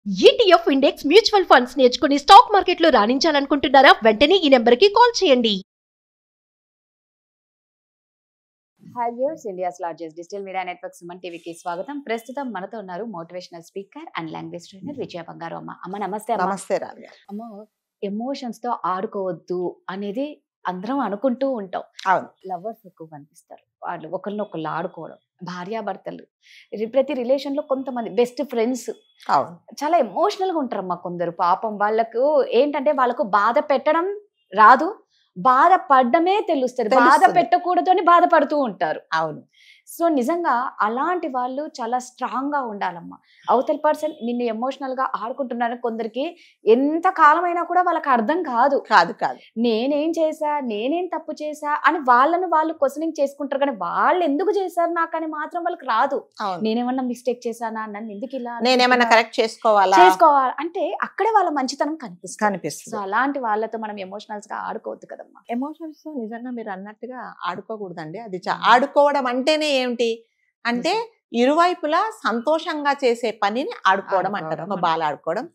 ETF index mutual funds నేర్చుకుని stock మార్కెట్లో రాణించాలనుకుంటున్నారా? వెంటనే ఈ నెంబర్కి కాల్ చేయండి. Hi viewers, India's largest digital media network Suman టీవీకి స్వాగతం. ప్రస్తుతం మనతో ఉన్నారు motivational speaker and language trainer Vijaya Bangaru Amma. అమ్మ నమస్తే. నమస్తే రావి గారు. అమ్మ, ఎమోషన్స్ తో ఆడుకోవద్దు అనేది అందరం అనుకుంటూ ఉంటాం. అవును, లవర్స్ ఎక్కువ కనిపిస్తారు, వాళ్ళు ఒకరినొకళ్ళు ఆడుకోవడం, భార్యాభర్తలు, ప్రతి రిలేషన్ లో కొంతమంది బెస్ట్ ఫ్రెండ్స్ అవును, చాలా ఎమోషనల్ గా ఉంటారమ్మా. కొందరు పాపం వాళ్ళకు ఏంటంటే వాళ్ళకు బాధ పెట్టడం రాదు, బాధపడ్డమే తెలుస్తుంది, బాధ పెట్టకూడదు అని బాధపడుతూ ఉంటారు. అవును. సో నిజంగా అలాంటి వాళ్ళు చాలా స్ట్రాంగ్ గా ఉండాలమ్మా. అవతల పర్సన్ నిన్ను ఎమోషనల్ గా ఆడుకుంటున్నారు, కొందరికి ఎంత కాలమైనా కూడా వాళ్ళకి అర్థం కాదు. నేనేం చేశా, నేనేం తప్పు చేశా అని వాళ్ళను వాళ్ళు క్వశ్చనింగ్ చేసుకుంటారు, కానీ వాళ్ళు ఎందుకు చేశారు నాకని మాత్రం వాళ్ళకి రాదు. నేనేమన్నా మిస్టేక్ చేశానా, నన్ను ఎందుకు ఇలా, నేనేమన్నా కరెక్ట్ చేసుకోవాలి అంటే అక్కడే వాళ్ళ మంచితనం కనిపిస్తుంది. సో అలాంటి వాళ్ళతో మనం ఎమోషనల్స్ గా ఆడుకోవద్దు కదమ్మా. ఎమోషన్స్ నిజంగా మీరు అన్నట్టుగా ఆడుకోకూడదండి. అది ఆడుకోవడం అంటేనే ఏమిటి అంటే ఇరువైపులా సంతోషంగా చేసే పనిని ఆడుకోవడం అంటారు. ఒక బాల్ ఆడుకోవడం,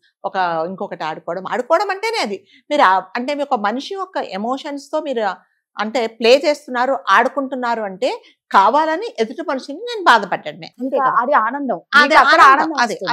ఇంకొకటి ఆడుకోవడం అంటేనే అది. మీరు అంటే మీ ఒక మనిషి యొక్క ఎమోషన్స్ తో మీరు అంటే ప్లే చేస్తున్నారు, ఆడుకుంటున్నారు అంటే కావాలని ఎదుటి మనిషిని నేను బాధపడ్డమే. అది ఆనందం,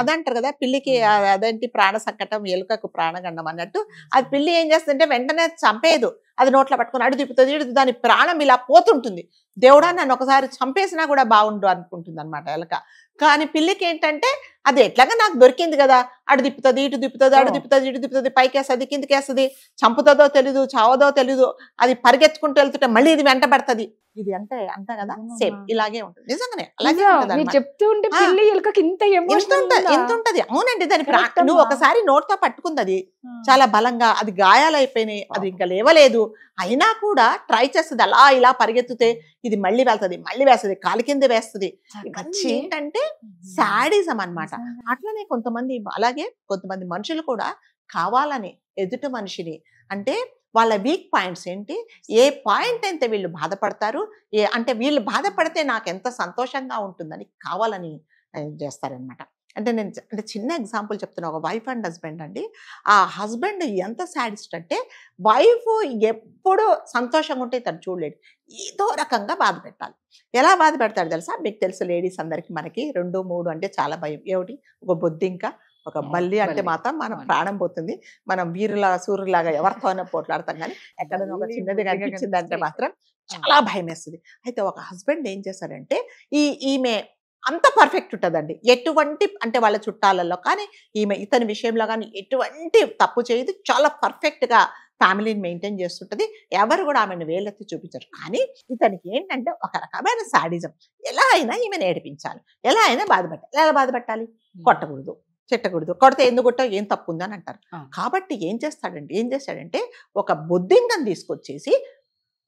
అదంటారు కదా పిల్లికి అదేంటి ప్రాణ సంకటం ఎలుకకు ప్రాణగండం అన్నట్టు. అది పిల్లి ఏం చేస్తుందంటే వెంటనే చంపేదు, అది నోట్లో పట్టుకుని అడు తిప్పుతుంది, దాని ప్రాణం ఇలా పోతుంటుంది. దేవుడా నన్ను ఒకసారి చంపేసినా కూడా బాగుండు అనుకుంటుంది అనమాట ఎలక. కానీ పిల్లికి ఏంటంటే అది ఎట్లాగా నాకు దొరికింది కదా, అడు తిప్పుతుంది, ఇటు తిప్పుతుంది, అడు తిప్పుతుంది, ఇటు తిప్పుతుంది, పైకేస్తుంది, కిందికేస్తుంది, చంపుతుందో తెలీదు, చావదో తెలీదు, అది పరిగెత్తుకుంటూ వెళ్తుంటే మళ్ళీ ఇది వెంట పడుతుంది. ఇది అంతా కదా సేమ్ ఇలాగే ఉంటుంది. నిజంగానే అలాగే చెప్తుంటే పిల్లి ఎలుకకి ఇంత ఎంత ఉంటది. అవునండి, దాని నువ్వు ఒకసారి నోట్తో పట్టుకుంది, అది చాలా బలంగా, అది గాయాలైపోయినాయి, అది ఇంకా లేవలేదు, అయినా కూడా ట్రై చేస్తుంది. అలా ఇలా పరిగెత్తుతే ఇది మళ్ళీ వేస్తుంది, కాలి కింద వేస్తుంది. ఇవన్నీ ఏంటంటే శాడిజం అన్నమాట. అట్లనే కొంతమంది మనుషులు కూడా కావాలని ఎదుటి మనిషిని అంటే వాళ్ళ వీక్ పాయింట్స్ ఏంటి, ఏ పాయింట్ అయితే వీళ్ళు బాధపడతారు, అంటే వీళ్ళు బాధపడితే నాకు ఎంత సంతోషంగా ఉంటుందని కావాలని చేస్తారనమాట. అంటే చిన్న ఎగ్జాంపుల్ చెప్తున్నా. ఒక వైఫ్ అండ్ హస్బెండ్ అండి. ఆ హస్బెండ్ ఎంత సాడిస్ట్ అంటే వైఫ్ ఎప్పుడు సంతోషంగా ఉంటే తను చూడలేడు, ఏదో రకంగా బాధ పెట్టాలి. ఎలా బాధ పెడతాడు తెలుసా? మీకు తెలుసు, లేడీస్ అందరికి మనకి 2, 3 అంటే చాలా భయం. ఏమిటి? ఒక బొద్దింక, ఒక బల్లి అంటే మాత్రం మనం ప్రాణం పోతుంది. మనం సూర్యులాగా ఎవరితోనే పోట్లాడతాం, కానీ ఎక్కడైనా ఒక చిన్నది కనిపించిందంటే మాత్రం చాలా భయం వేస్తుంది. అయితే ఒక హస్బెండ్ ఏం చేశాడంటే ఈమె అంత పర్ఫెక్ట్ ఉంటుందండి, ఎటువంటి అంటే వాళ్ళ చుట్టాలలో కానీ ఇతని విషయంలో కానీ ఎటువంటి తప్పు చేయదు, చాలా పర్ఫెక్ట్గా ఫ్యామిలీని మెయింటైన్ చేస్తుంటుంది, ఎవరు కూడా ఆమెను వేలెత్తి చూపించారు. కానీ ఇతనికి ఏంటంటే ఒక రకమైన సాడిజం, ఎలా అయినా ఈమెను ఏడిపించాలి, ఎలా అయినా ఎలా బాధపెట్టాలి? కొట్టకూడదు, చెట్టకూడదు, కొడితే ఎందుకు కొట్టావు, ఏం తప్పు ఉందని అంటారు. కాబట్టి ఏం చేస్తాడంటే ఒక బొద్దింకను తీసుకొచ్చేసి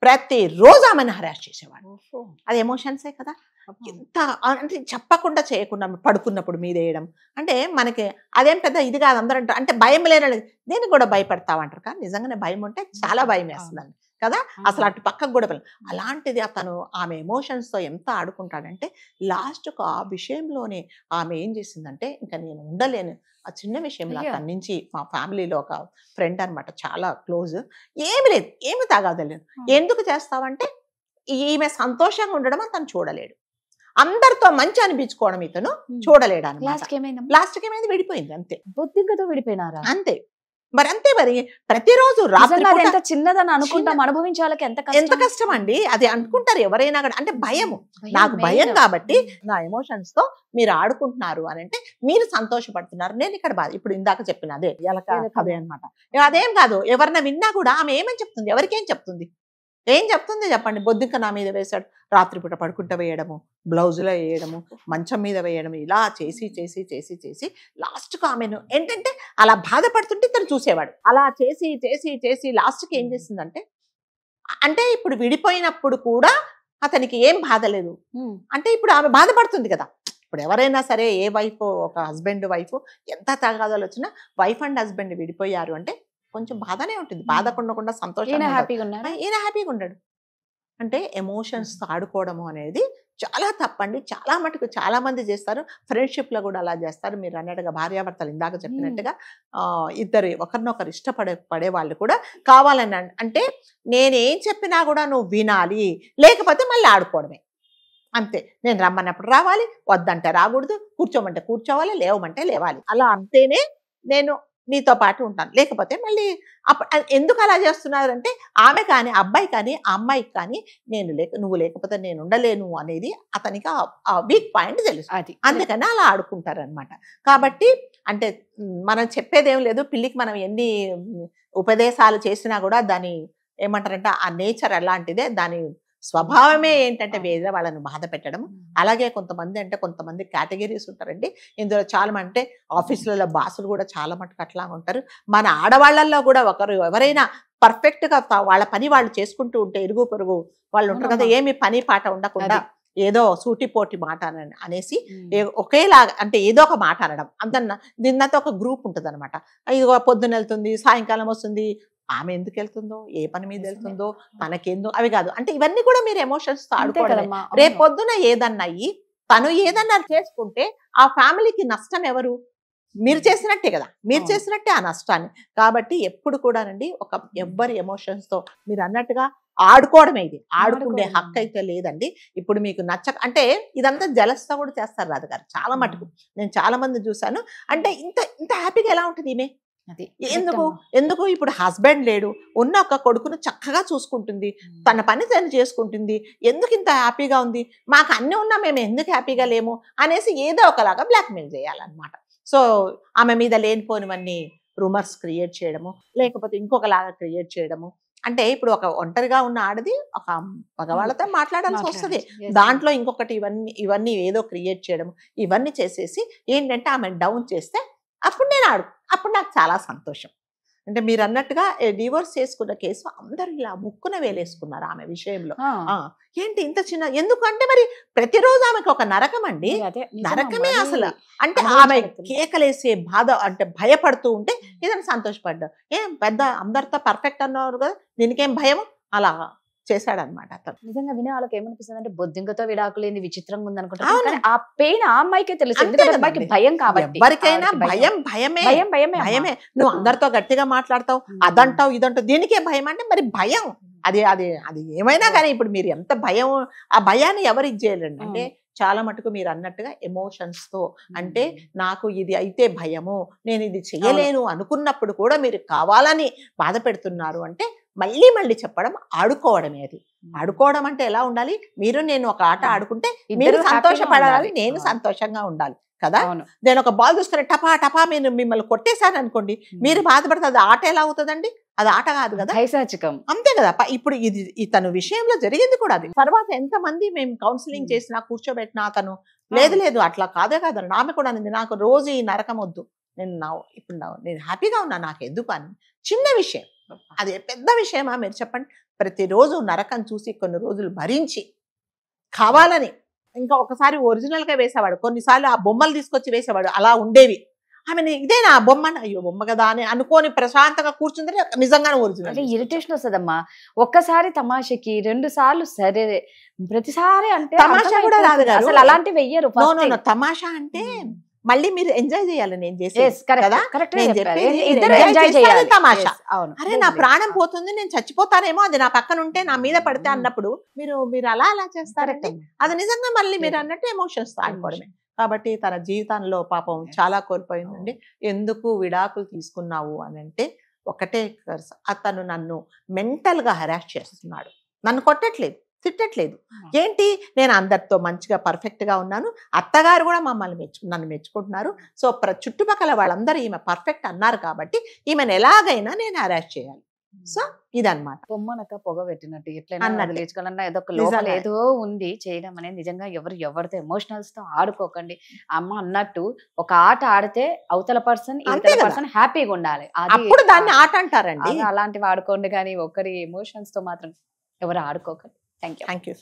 ప్రతిరోజు ఆమెను హరాస్ చేసేవాడు. అది ఎమోషన్సే కదా. ఎంత అంటే చెప్పకుండా చేయకుండా పడుకున్నప్పుడు మీద వేయడం అంటే మనకి అదేం పెద్ద ఇది కాదు. అందరూ అంటారు అంటే భయం లేని దేనికి కూడా భయపడతావంటారు, కానీ నిజంగానే భయం ఉంటే చాలా భయం వేస్తుందండి కదా. అసలు అటు పక్కకు కూడా అలాంటిది అతను ఆమె ఎమోషన్స్తో ఎంత ఆడుకుంటాడంటే లాస్ట్కు ఆ విషయంలోనే ఆమె ఏం చేసిందంటే ఇంకా నేను ఉండలేను, ఆ చిన్న విషయంలో అతని నుంచి మా ఫ్యామిలీలో ఒక ఫ్రెండ్ అనమాట, చాలా క్లోజ్, ఏమి లేదు, ఏమి తాగాదలేదు. ఎందుకు చేస్తావంటే ఈమె సంతోషంగా ఉండడం అతను చూడలేడు, అందరితో మంచి అనిపించుకోవడం ఇతను చూడలేడు అనమాట. లాస్ట్కి ఏమైంది, విడిపోయింది అంతే. బొద్దింకతో విడిపోయినారా? అంతే మరి ప్రతిరోజు రాత్రి చిన్నదని అనుకుంటాం, అనుభవించే వాళ్ళకి ఎంత కష్టం అండి అది అనుకుంటారు ఎవరైనా కూడా. అంటే భయము, నాకు భయం కాబట్టి నా ఎమోషన్స్ తో మీరు ఆడుకుంటున్నారు అని అంటే మీరు సంతోషపడుతున్నారు, నేను ఇక్కడ బాధ. ఇప్పుడు ఇందాక చెప్పిన అదే అదే అనమాట. అదేం కాదు, ఎవరన్నా విన్నా కూడా ఆమె ఏమని చెప్తుంది, ఎవరికేం చెప్తుంది, ఏం చెప్తుంది చెప్పండి? బొద్దింక నా మీద వేశాడు, రాత్రిపూట పడుకుంటూ వేయడము, బ్లౌజులో వేయడము, మంచం మీద వేయడము, ఇలా చేసి లాస్ట్కు ఆమెను ఏంటంటే అలా బాధపడుతుంటే తను చూసేవాడు. అలా చేసి లాస్ట్కి ఏం చేసిందంటే అంటే ఇప్పుడు విడిపోయినప్పుడు కూడా అతనికి ఏం బాధ లేదు. అంటే ఇప్పుడు ఆమె బాధపడుతుంది కదా. ఇప్పుడు ఎవరైనా సరే ఏ వైఫ్, ఒక హస్బెండ్ వైఫ్ ఎంత తగాదాలు వచ్చినా వైఫ్ అండ్ హస్బెండ్ విడిపోయారు అంటే కొంచెం బాధనే ఉంటుంది. బాధకుండా సంతోషంగా, ఈయన హ్యాపీగా ఉన్నాడు. అంటే ఎమోషన్స్ ఆడుకోవడము అనేది చాలా తప్పండి. చాలా మటుకు చాలా మంది చేస్తారు. ఫ్రెండ్షిప్లో కూడా అలా చేస్తారు. మీరు అన్నట్టుగా భార్యాభర్తలు ఇందాక చెప్పినట్టుగా ఇద్దరు ఒకరినొకరు పడే వాళ్ళు కూడా కావాలని అంటే నేనేం చెప్పినా కూడా నువ్వు వినాలి, లేకపోతే మళ్ళీ ఆడుకోవడమే అంతే. నేను రమ్మన్నప్పుడు రావాలి, వద్దంటే రాకూడదు, కూర్చోమంటే కూర్చోవాలి, లేవమంటే లేవాలి. అలా అంటేనే నేను నీతో పాటు ఉంటాను, లేకపోతే మళ్ళీ ఎందుకు అలా చేస్తున్నారంటే ఆమె కానీ అబ్బాయి కానీ ఆ అమ్మాయికి కానీ నువ్వు లేకపోతే నేను ఉండలేను అనేది అతనికి ఆ వీక్ పాయింట్ తెలుసు. అందుకని అలా ఆడుకుంటారనమాట. కాబట్టి అంటే మనం చెప్పేదేం లేదు, పిల్లికి మనం ఎన్ని ఉపదేశాలు చేసినా కూడా దాని ఏమంటారంటే ఆ నేచర్ అలాంటిదే, దాని స్వభావమే ఏంటంటే వేరే వాళ్ళని బాధ పెట్టడం. అలాగే కొంతమంది కేటగిరీస్ ఉంటారండి ఇందులో. చాలా అంటే ఆఫీసులలో బాసులు కూడా చాలా మటుకు అట్లా ఉంటారు. మన ఆడవాళ్లలో కూడా ఎవరైనా పర్ఫెక్ట్ గా వాళ్ళ పని వాళ్ళు చేసుకుంటూ ఉంటే ఇరుగు పొరుగు వాళ్ళు ఉంటారు కదా, ఏమి పని పాట ఉండకుండా ఏదో సూటిపోటి మాట అనేసి ఒకేలాగా అంటే ఏదో ఒక మాట అనడం. దీనితో ఒక గ్రూప్ ఉంటుంది అనమాట. ఇదిగో పొద్దున వెళ్తుంది, సాయంకాలం వస్తుంది, ఆమె ఎందుకు వెళ్తుందో, ఏ పని మీద వెళ్తుందో, తనకేందో అవి కాదు. అంటే ఇవన్నీ కూడా మీరు ఎమోషన్స్ ఆడుకోవడం. రేపు పొద్దున ఏదన్నా తను ఏదన్నా చేసుకుంటే ఆ ఫ్యామిలీకి నష్టం ఎవరు? మీరు చేసినట్టే కదా, మీరు చేసినట్టే ఆ నష్టాన్ని. కాబట్టి ఎప్పుడు కూడానండి ఎవ్వరి ఎమోషన్స్ తో మీరు అన్నట్టుగా ఆడుకోవడమే. ఇది ఆడుకునే హక్కు అయితే లేదండి. ఇప్పుడు మీకు అంటే ఇదంతా జలస్తో కూడా చేస్తారు రాదు గారు చాలా మటుకు. నేను చాలా మంది చూసాను. అంటే ఇంత హ్యాపీగా ఎలా ఉంటుంది ఈమె? ఎందుకు ఇప్పుడు హస్బెండ్ లేడు, ఉన్న ఒక కొడుకును చక్కగా చూసుకుంటుంది, తన పని తను చేసుకుంటుంది, ఎందుకు ఇంత హ్యాపీగా ఉంది? మాకు అన్ని ఉన్నా మేము ఎందుకు హ్యాపీగా లేము అనేసి ఏదో ఒకలాగా బ్లాక్మెయిల్ చేయాలన్నమాట. సో ఆమె మీద లేనిపోనివన్నీ రూమర్స్ క్రియేట్ చేయడము, లేకపోతే ఇంకొకలాగా క్రియేట్ చేయడము. అంటే ఇప్పుడు ఒక ఒంటరిగా ఉన్న ఆడది ఒక మగవాళ్ళతో మాట్లాడాల్సి వస్తుంది, దాంట్లో ఇంకొకటి ఇవన్నీ ఏదో క్రియేట్ చేయడము, ఇవన్నీ చేసేసి ఏంటంటే ఆమె డౌన్ చేస్తే అప్పుడు నాకు చాలా సంతోషం. అంటే మీరు అన్నట్టుగా డివోర్స్ చేసుకున్న కేసు అందరూ ఇలా ముక్కున వేలేసుకున్నారు ఆమె విషయంలో. ఏంటి ఇంత చిన్న, ఎందుకంటే మరి ప్రతిరోజు ఆమెకు ఒక నరకం అండి, నరకమే అసలు. అంటే ఆమె కేకలేసే బాధ అంటే భయపడుతూ ఉంటే ఇదని సంతోషపడ్డా. పెద్ద అందరితో పర్ఫెక్ట్ అన్నారు కదా, దీనికేం భయం? అలా చేశాడనమాట అతను. నిజంగా వినే వాళ్ళకి ఏమనిపిస్తుంది అంటే బొద్దింకతో విడాకులేంది విచిత్రంగా ఉంది అనుకుంటారు, కానీ ఆ పెయిన్ ఆ అమ్మాయికే తెలుసు. అమ్మాయికి భయం కాబట్టి ఎవరికైనా భయమే. నువ్వు అందరితో గట్టిగా మాట్లాడతావు, అదంటావు ఇదంటావు, దీనికే భయం అంటే మరి భయం అది ఏమైనా కానీ. ఇప్పుడు మీరు ఎంత భయం, ఆ భయాన్ని ఎవరికి చేయలేండి. అంటే చాలా మటుకు మీరు అన్నట్టుగా ఎమోషన్స్ తో, అంటే నాకు ఇది అయితే భయము, నేను ఇది చేయలేను అనుకున్నప్పుడు కూడా మీరు కావాలని బాధ పెడుతున్నారు అంటే మళ్ళీ చెప్పడం ఆడుకోవడమే. అది ఆడుకోవడం అంటే ఎలా ఉండాలి? నేను ఒక ఆట ఆడుకుంటే మీరు సంతోషపడాలి, నేను సంతోషంగా ఉండాలి కదా. నేను ఒక బాల్ చూసుకుని టపా మిమ్మల్ని కొట్టేశాను అనుకోండి, మీరు బాధపడితే అది ఆట ఎలా అవుతుందండి? అది ఆట కాదు కదా, అంతే కదా. ఇప్పుడు ఇది ఇతను విషయంలో జరిగింది కూడా అది. తర్వాత ఎంతమంది మేము కౌన్సిలింగ్ చేసినా కూర్చోబెట్టినా అతను లేదు అట్లా కాదే కాదు. ఆమె కూడా అనింది, నాకు రోజు ఈ నరకం వద్దు, నేను హ్యాపీగా ఉన్నా, నాకు ఎందుకు అని. చిన్న విషయం అది, పెద్ద విషయమా మీరు చెప్పండి? ప్రతిరోజు నరకం చూసి కొన్ని రోజులు భరించి కావాలని ఇంకా ఒకసారి ఒరిజినల్ గా వేసేవాడు, కొన్నిసార్లు ఆ బొమ్మలు తీసుకొచ్చి వేసేవాడు. అలా ఉండేవి. ఆమె ఇదేనా ఆ బొమ్మ, అయ్యో బొమ్మ కదా అని అనుకోని ప్రశాంతంగా కూర్చుంటే నిజంగానే ఒరిజినల్. ఇరిటేషన్ వస్తుందమ్మా. ఒక్కసారి తమాషకి 2 సార్లు సరే, ప్రతిసారి అంటే తమాషా కూడా రాదు కదా, అసలు అలాంటివి వెయ్యరు. తమాషా అంటే మళ్ళీ మీరు ఎంజాయ్ చేయాలి. నేను తమాషా, అరే నా ప్రాణం పోతుంది, నేను చచ్చిపోతానేమో, అది నా పక్కన ఉంటే నా మీద పడితే అన్నప్పుడు మీరు అలా చేస్తారంటే అది నిజంగా మళ్ళీ మీరు అన్నట్టు ఎమోషన్స్ ఆడుకోవడమే. కాబట్టి తన జీవితంలో పాపం చాలా కోల్పోయిందండి. ఎందుకు విడాకులు తీసుకున్నావు అని అంటే ఒకటే, అతను నన్ను మెంటల్ గా హెరాస్ చేస్తున్నాడు, నన్ను కొట్టట్లేదు, తిట్టట్లేదు. ఏంటి, నేను అందరితో మంచిగా పర్ఫెక్ట్ గా ఉన్నాను, అత్తగారు కూడా నన్ను మెచ్చుకుంటున్నారు. సో చుట్టుపక్కల వాళ్ళందరూ ఈమె పర్ఫెక్ట్ అన్నారు కాబట్టి ఈమెను ఎలాగైనా నేను హెరాస్ చేయాలి. సో ఇదన్నమాట. పొమ్మనక పొగ పెట్టినట్టు ఎట్లయినా లేచుకోవాలన్నా ఏదో ఒక లోపల ఏదో ఉంది చేయడం అనేది. నిజంగా ఎవరితో ఎమోషనల్స్ తో ఆడుకోకండి. అమ్మ అన్నట్టు ఒక ఆట ఆడితే అవతల పర్సన్ హ్యాపీగా ఉండాలి, అప్పుడు దాన్ని ఆట అంటారండి. అలాంటివి ఆడుకోండి, కానీ ఒకరి ఎమోషన్స్ తో మాత్రం ఎవరు ఆడుకోకండి. Thank you.